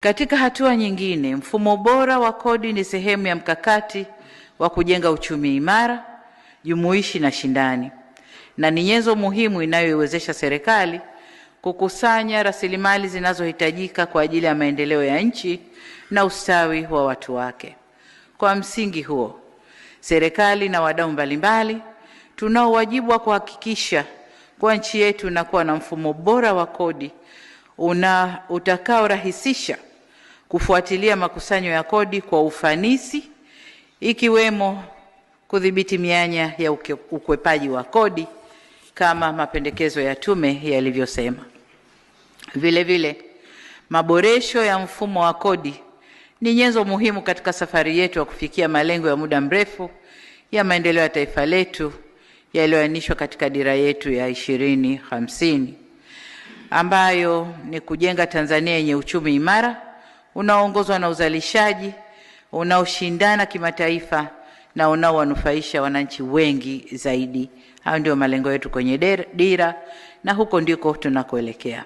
Katika hatua nyingine, mfumo bora wa kodi ni sehemu ya mkakati wa kujenga uchumi imara, jumuishi na shindani, na ni nyenzo muhimu inayoiwezesha serikali kukusanya rasilimali zinazohitajika kwa ajili ya maendeleo ya nchi na ustawi wa watu wake. Kwa msingi huo, serikali na wadau mbalimbali tunao wajibu wa kuhakikisha kwa nchi yetu inakuwa na mfumo bora wa kodi utakaorahisisha kufuatilia makusanyo ya kodi kwa ufanisi, ikiwemo kudhibiti mianya ya ukwepaji wa kodi kama mapendekezo ya tume yalivyosema. Vile vile, maboresho ya mfumo wa kodi ni nyenzo muhimu katika safari yetu ya kufikia malengo ya muda mrefu ya maendeleo ya taifa letu yaliyoainishwa katika dira yetu ya 2050, ambayo ni kujenga Tanzania yenye uchumi imara unaoongozwa na uzalishaji unaoshindana kimataifa na unaowanufaisha wananchi wengi zaidi. Hayo ndio malengo yetu kwenye dira, na huko ndiko tunakoelekea.